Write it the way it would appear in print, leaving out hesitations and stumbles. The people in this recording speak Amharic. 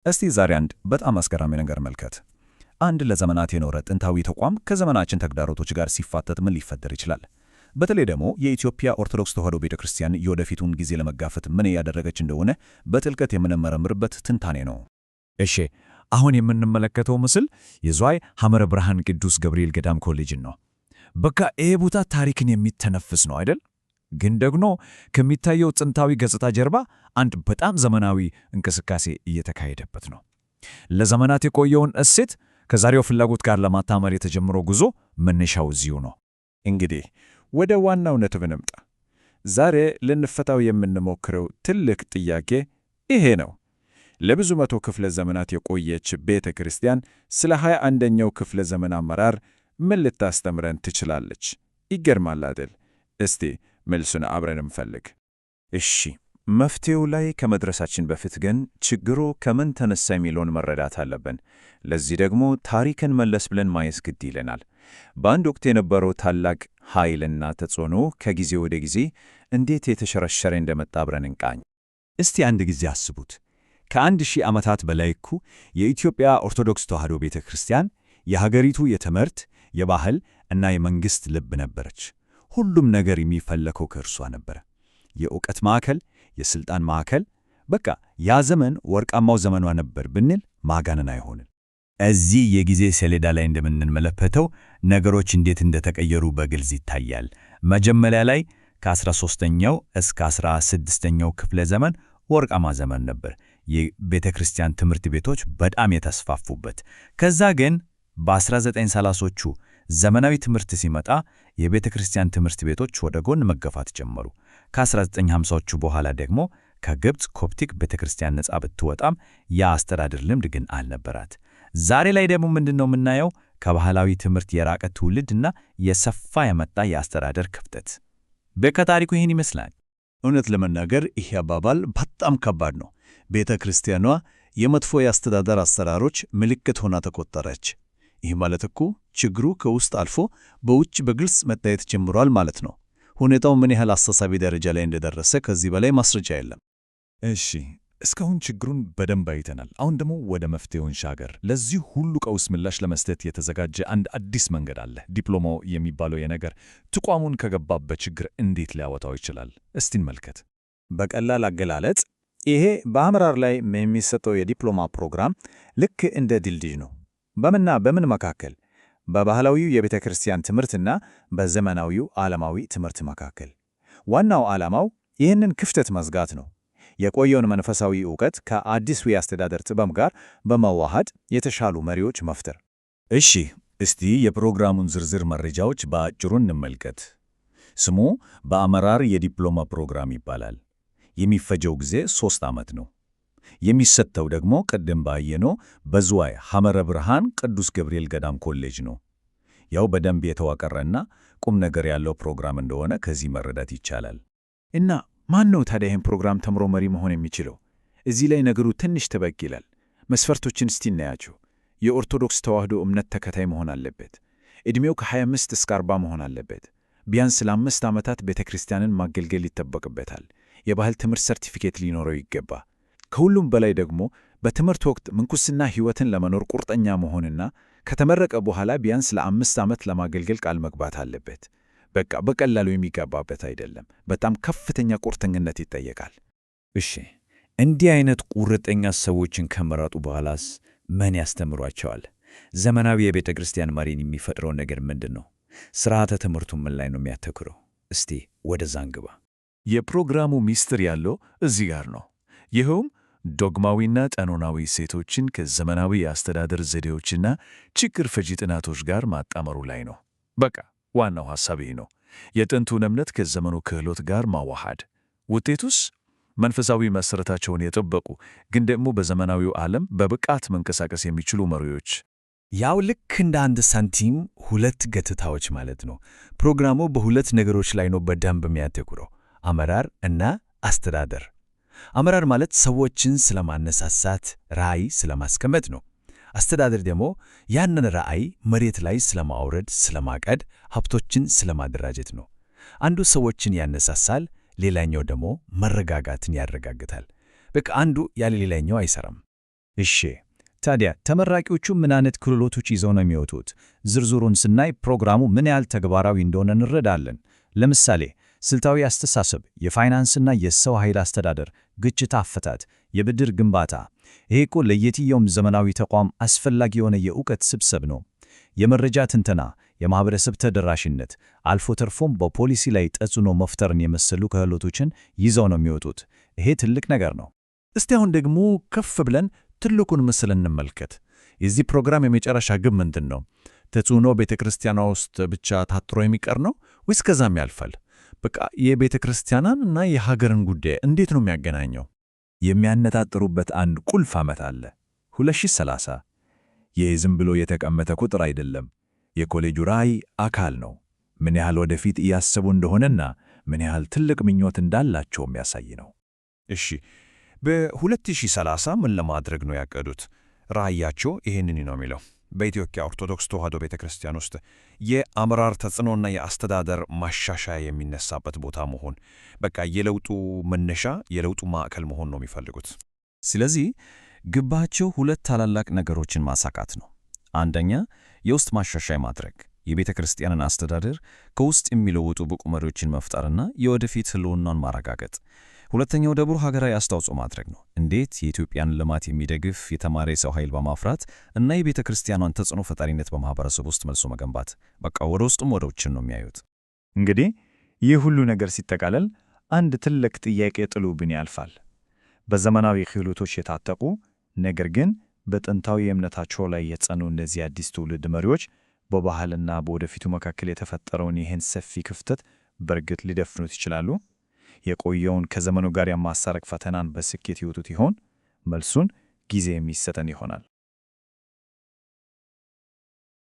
እስቲ ዛሬ አንድ በጣም አስገራሚ ነገር መልከት። አንድ ለዘመናት የኖረ ጥንታዊ ተቋም ከዘመናችን ተግዳሮቶች ጋር ሲፋተት ምን ሊፈጠር ይችላል? በተለይ ደግሞ የኢትዮጵያ ኦርቶዶክስ ተዋሕዶ ቤተክርስቲያን የወደፊቱን ጊዜ ለመጋፈጥ ምን እያደረገች እንደሆነ በጥልቀት የምንመረምርበት ትንታኔ ነው። እሺ፣ አሁን የምንመለከተው ምስል የዝዋይ ሐመረ ብርሃን ቅዱስ ገብርኤል ገዳም ኮሌጅን ነው። በቃ ይሄ ቦታ ታሪክን የሚተነፍስ ነው አይደል? ግን ደግሞ ከሚታየው ጥንታዊ ገጽታ ጀርባ አንድ በጣም ዘመናዊ እንቅስቃሴ እየተካሄደበት ነው። ለዘመናት የቆየውን እሴት ከዛሬው ፍላጎት ጋር ለማጣመር የተጀመረው ጉዞ መነሻው እዚሁ ነው። እንግዲህ ወደ ዋናው ነጥብ እንምጣ። ዛሬ ልንፈታው የምንሞክረው ትልቅ ጥያቄ ይሄ ነው። ለብዙ መቶ ክፍለ ዘመናት የቆየች ቤተ ክርስቲያን ስለ 21ኛው ክፍለ ዘመን አመራር ምን ልታስተምረን ትችላለች? ይገርማል አይደል? እስቲ መልሱን አብረን እንፈልግ። እሺ፣ መፍትሄው ላይ ከመድረሳችን በፊት ግን ችግሩ ከምን ተነሳ የሚለውን መረዳት አለብን። ለዚህ ደግሞ ታሪክን መለስ ብለን ማየት ግድ ይለናል። በአንድ ወቅት የነበረው ታላቅ ኃይልና ተጽዕኖ ከጊዜ ወደ ጊዜ እንዴት የተሸረሸረ እንደመጣ አብረን እንቃኝ። እስቲ አንድ ጊዜ አስቡት። ከ1000 ዓመታት በላይ እኮ የኢትዮጵያ ኦርቶዶክስ ተዋሕዶ ቤተ ክርስቲያን የሀገሪቱ የትምህርት፣ የባህል እና የመንግሥት ልብ ነበረች። ሁሉም ነገር የሚፈለከው ከእርሷ ነበረ። የእውቀት ማዕከል፣ የሥልጣን ማዕከል። በቃ ያ ዘመን ወርቃማው ዘመኗ ነበር ብንል ማጋነን አይሆንም። እዚህ የጊዜ ሰሌዳ ላይ እንደምንመለከተው ነገሮች እንዴት እንደተቀየሩ በግልጽ ይታያል። መጀመሪያ ላይ ከ13ኛው እስከ 16ኛው ክፍለ ዘመን ወርቃማ ዘመን ነበር። የቤተ ክርስቲያን ትምህርት ቤቶች በጣም የተስፋፉበት። ከዛ ግን በ1930ዎቹ ዘመናዊ ትምህርት ሲመጣ የቤተ ክርስቲያን ትምህርት ቤቶች ወደ ጎን መገፋት ጀመሩ። ከ1950ዎቹ በኋላ ደግሞ ከግብፅ ኮፕቲክ ቤተ ክርስቲያን ነጻ ብትወጣም የአስተዳደር ልምድ ግን አልነበራት። ዛሬ ላይ ደግሞ ምንድነው የምናየው? ከባህላዊ ትምህርት የራቀ ትውልድና የሰፋ የመጣ የአስተዳደር ክፍተት። በቃ ታሪኩ ይህን ይመስላል። እውነት ለመናገር ይህ አባባል በጣም ከባድ ነው። ቤተ ክርስቲያኗ የመጥፎ የአስተዳደር አሰራሮች ምልክት ሆና ተቆጠረች። ይህ ማለት እኮ ችግሩ ከውስጥ አልፎ በውጭ በግልጽ መታየት ጀምሯል ማለት ነው። ሁኔታው ምን ያህል አሳሳቢ ደረጃ ላይ እንደደረሰ ከዚህ በላይ ማስረጃ የለም። እሺ፣ እስካሁን ችግሩን በደንብ አይተናል። አሁን ደግሞ ወደ መፍትሄው እንሻገር። ለዚህ ሁሉ ቀውስ ምላሽ ለመስጠት የተዘጋጀ አንድ አዲስ መንገድ አለ። ዲፕሎማው የሚባለው የነገር ተቋሙን ከገባበት ችግር እንዴት ሊያወጣው ይችላል? እስቲ እንመልከት። በቀላል አገላለጽ ይሄ በአመራር ላይ የሚሰጠው የዲፕሎማ ፕሮግራም ልክ እንደ ድልድይ ነው። በምን መካከል? በባህላዊው የቤተ ክርስቲያን ትምህርትና በዘመናዊው ዓለማዊ ትምህርት መካከል። ዋናው ዓላማው ይህንን ክፍተት መዝጋት ነው። የቆየውን መንፈሳዊ ዕውቀት ከአዲሱ የአስተዳደር ጥበብ ጋር በመዋሃድ የተሻሉ መሪዎች መፍጠር። እሺ፣ እስቲ የፕሮግራሙን ዝርዝር መረጃዎች በአጭሩ እንመልከት። ስሙ በአመራር የዲፕሎማ ፕሮግራም ይባላል። የሚፈጀው ጊዜ 3 ዓመት ነው። የሚሰጠው ደግሞ ቅድም ባየነው በዝዋይ ሐመረ ብርሃን ቅዱስ ገብርኤል ገዳም ኮሌጅ ነው። ያው በደንብ የተዋቀረና ቁም ነገር ያለው ፕሮግራም እንደሆነ ከዚህ መረዳት ይቻላል። እና ማን ነው ታዲያ ይህን ፕሮግራም ተምሮ መሪ መሆን የሚችለው? እዚህ ላይ ነገሩ ትንሽ ተበቅ ይላል። መስፈርቶችን እስቲ እናያቸው። የኦርቶዶክስ ተዋሕዶ እምነት ተከታይ መሆን አለበት። ዕድሜው ከ25 እስከ 40 መሆን አለበት። ቢያንስ ለ5 ዓመታት ቤተ ክርስቲያንን ማገልገል ይጠበቅበታል። የባህል ትምህርት ሰርቲፊኬት ሊኖረው ይገባ። ከሁሉም በላይ ደግሞ በትምህርት ወቅት ምንኩስና ሕይወትን ለመኖር ቁርጠኛ መሆንና ከተመረቀ በኋላ ቢያንስ ለ5 ዓመት ለማገልገል ቃል መግባት አለበት። በቃ በቀላሉ የሚጋባበት አይደለም። በጣም ከፍተኛ ቁርጠኝነት ይጠየቃል። እሺ፣ እንዲህ አይነት ቁርጠኛ ሰዎችን ከመረጡ በኋላስ ምን ያስተምሯቸዋል? ዘመናዊ የቤተ ክርስቲያን መሪን የሚፈጥረው ነገር ምንድን ነው? ስርዓተ ትምህርቱ ምን ላይ ነው የሚያተኩረው? እስቲ ወደዛ እንግባ። የፕሮግራሙ ሚስጥር ያለው እዚህ ጋር ነው። ይኸውም ዶግማዊና ቀኖናዊ እሴቶችን ከዘመናዊ የአስተዳደር ዘዴዎችና ችግር ፈቺ ጥናቶች ጋር ማጣመሩ ላይ ነው። በቃ ዋናው ሐሳብ ይህ ነው። የጥንቱን እምነት ከዘመኑ ክህሎት ጋር ማዋሃድ። ውጤቱስ መንፈሳዊ መሠረታቸውን የጠበቁ ግን ደግሞ በዘመናዊው ዓለም በብቃት መንቀሳቀስ የሚችሉ መሪዎች። ያው ልክ እንደ አንድ ሳንቲም ሁለት ገጽታዎች ማለት ነው። ፕሮግራሙ በሁለት ነገሮች ላይ ነው በደንብ የሚያተኩረው፣ አመራር እና አስተዳደር። አመራር ማለት ሰዎችን ስለማነሳሳት ራዕይ ስለማስቀመጥ ነው። አስተዳደር ደግሞ ያንን ራዕይ መሬት ላይ ስለማውረድ፣ ስለማቀድ፣ ሀብቶችን ስለማደራጀት ነው። አንዱ ሰዎችን ያነሳሳል፣ ሌላኛው ደግሞ መረጋጋትን ያረጋግጣል። በቃ አንዱ ያለ ሌላኛው አይሰራም። እሺ፣ ታዲያ ተመራቂዎቹ ምን አይነት ክህሎቶች ይዘው ነው የሚወጡት? ዝርዝሩን ስናይ ፕሮግራሙ ምን ያህል ተግባራዊ እንደሆነ እንረዳለን። ለምሳሌ ስልታዊ አስተሳሰብ፣ የፋይናንስና የሰው ኃይል አስተዳደር፣ ግጭት አፈታት፣ የብድር ግንባታ። ይሄ እኮ ለየትኛውም ዘመናዊ ተቋም አስፈላጊ የሆነ የእውቀት ስብስብ ነው። የመረጃ ትንተና፣ የማህበረሰብ ተደራሽነት፣ አልፎ ተርፎም በፖሊሲ ላይ ተጽዕኖ መፍጠርን የመሰሉ ክህሎቶችን ይዘው ነው የሚወጡት። ይሄ ትልቅ ነገር ነው። እስቲ አሁን ደግሞ ከፍ ብለን ትልቁን ምስል እንመልከት። የዚህ ፕሮግራም የመጨረሻ ግብ ምንድን ነው? ተጽዕኖ ቤተ ክርስቲያኗ ውስጥ ብቻ ታትሮ የሚቀር ነው ወይስ ከዛም ያልፋል? በቃ የቤተ ክርስቲያናን እና የሀገርን ጉዳይ እንዴት ነው የሚያገናኘው? የሚያነጣጥሩበት አንድ ቁልፍ ዓመት አለ፣ 2030። ይህ ዝም ብሎ የተቀመጠ ቁጥር አይደለም፣ የኮሌጁ ራዕይ አካል ነው። ምን ያህል ወደፊት እያሰቡ እንደሆነና ምን ያህል ትልቅ ምኞት እንዳላቸው የሚያሳይ ነው። እሺ፣ በ2030 ምን ለማድረግ ነው ያቀዱት? ራዕያቸው ይህንን ነው የሚለው። በኢትዮጵያ ኦርቶዶክስ ተዋሕዶ ቤተክርስቲያን ውስጥ የአመራር ተጽዕኖና የአስተዳደር ማሻሻያ የሚነሳበት ቦታ መሆን፣ በቃ የለውጡ መነሻ የለውጡ ማዕከል መሆን ነው የሚፈልጉት። ስለዚህ ግባቸው ሁለት ታላላቅ ነገሮችን ማሳካት ነው። አንደኛ የውስጥ ማሻሻያ ማድረግ፣ የቤተ ክርስቲያንን አስተዳደር ከውስጥ የሚለውጡ ብቁ መሪዎችን መፍጠርና የወደፊት ህልውናን ማረጋገጥ። ሁለተኛው ደግሞ ሀገራዊ አስተዋጽኦ ማድረግ ነው። እንዴት የኢትዮጵያን ልማት የሚደግፍ የተማረ የሰው ኃይል በማፍራት እና የቤተ ክርስቲያኗን ተጽዕኖ ፈጣሪነት በማህበረሰብ ውስጥ መልሶ መገንባት። በቃ ወደ ውስጥም ወደ ውጭም ነው የሚያዩት። እንግዲህ ይህ ሁሉ ነገር ሲጠቃለል አንድ ትልቅ ጥያቄ ጥሎብን ያልፋል። በዘመናዊ ክህሎቶች የታጠቁ ነገር ግን በጥንታዊ እምነታቸው ላይ የጸኑ እነዚህ አዲስ ትውልድ መሪዎች በባህልና በወደፊቱ መካከል የተፈጠረውን ይህን ሰፊ ክፍተት በእርግጥ ሊደፍኑት ይችላሉ? የቆየውን ከዘመኑ ጋር የማሳረቅ ፈተናን በስኬት ይወጡት ይሆን? መልሱን ጊዜ የሚሰጠን ይሆናል።